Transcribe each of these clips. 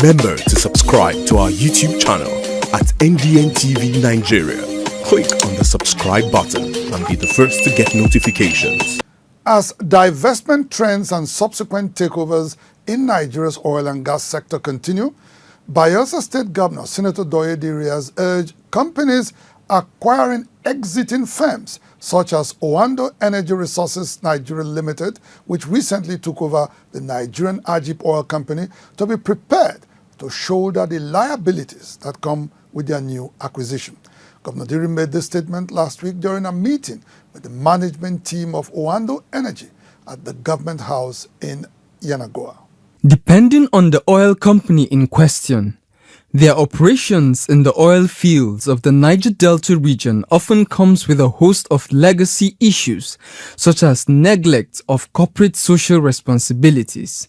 Remember to subscribe to our YouTube channel at NDN TV Nigeria. Click on the subscribe button and be the first to get notifications. As divestment trends and subsequent takeovers in Nigeria's oil and gas sector continue, Bayelsa State Governor Senator Diri has urged companies acquiring exiting firms such as Oando Energy Resources Nigeria Limited, which recently took over the Nigerian Agip oil company, to be prepared to shoulder the liabilities that come with their new acquisition. Governor Diri made this statement last week during a meeting with the management team of Oando Energy at the government house in YENAGOA. Depending on the oil company in question, their operations in the oil fields of the Niger Delta region often comes with a host of legacy issues such as neglect of corporate social responsibilities,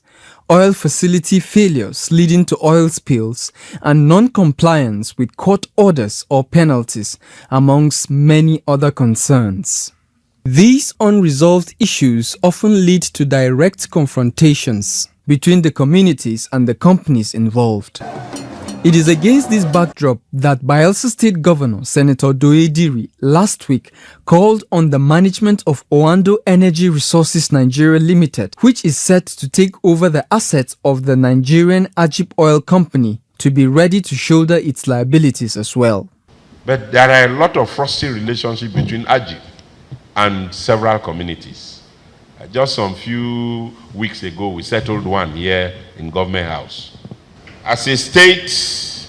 oil facility failures leading to oil spills, and non-compliance with court orders or penalties, amongst many other concerns. These unresolved issues often lead to direct confrontations between the communities and the companies involved. It is against this backdrop that Bayelsa State Governor Senator Diri last week called on the management of Oando Energy Resources Nigeria Limited, which is set to take over the assets of the Nigerian Agip Oil Company, to be ready to shoulder its liabilities as well. But there are a lot of frosty relationships between Agip and several communities. Just some few weeks ago, we settled one here in Government House. As a state,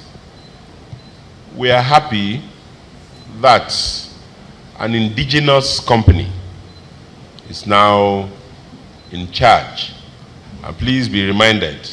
we are happy that an indigenous company is now in charge. And please be reminded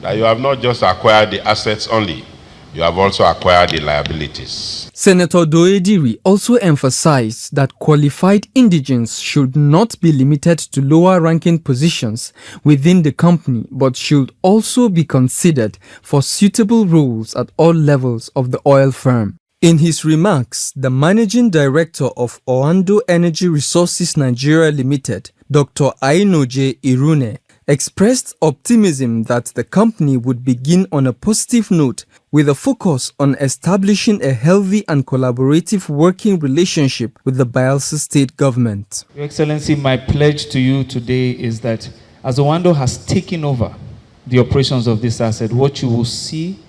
that you have not just acquired the assets only, you have also acquired the liabilities. Senator Diri also emphasized that qualified indigents should not be limited to lower-ranking positions within the company, but should also be considered for suitable roles at all levels of the oil firm. In his remarks, the Managing Director of Oando Energy Resources Nigeria Limited, Dr. Ainoje Irune, expressed optimism that the company would begin on a positive note with a focus on establishing a healthy and collaborative working relationship with the Bayelsa State Government. Your Excellency, my pledge to you today is that as Oando has taken over the operations of this asset, what you will see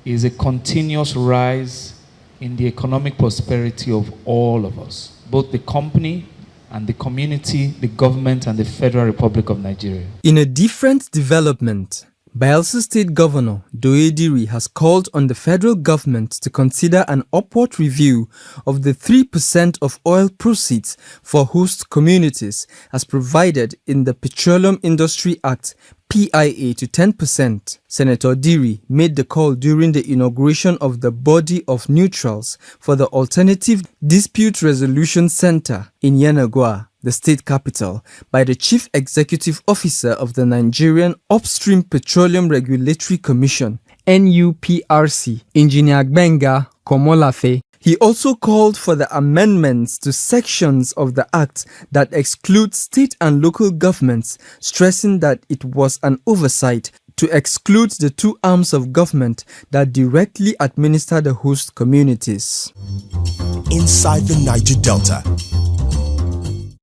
is a continuous rise in the economic prosperity of all of us, both the company and the community, the government, and the Federal Republic of Nigeria. In a different development, Bayelsa State Governor Diri has called on the federal government to consider an upward review of the 3% of oil proceeds for host communities as provided in the Petroleum Industry Act PIA to 10%. Senator Diri made the call during the inauguration of the Body of Neutrals for the Alternative Dispute Resolution Center in YENAGOA, the state capital, by the Chief Executive Officer of the Nigerian Upstream Petroleum Regulatory Commission, NUPRC, Engineer Gbenga Komolafe. He also called for the amendments to sections of the Act that exclude state and local governments, stressing that it was an oversight to exclude the two arms of government that directly administer the host communities. Inside the Niger Delta,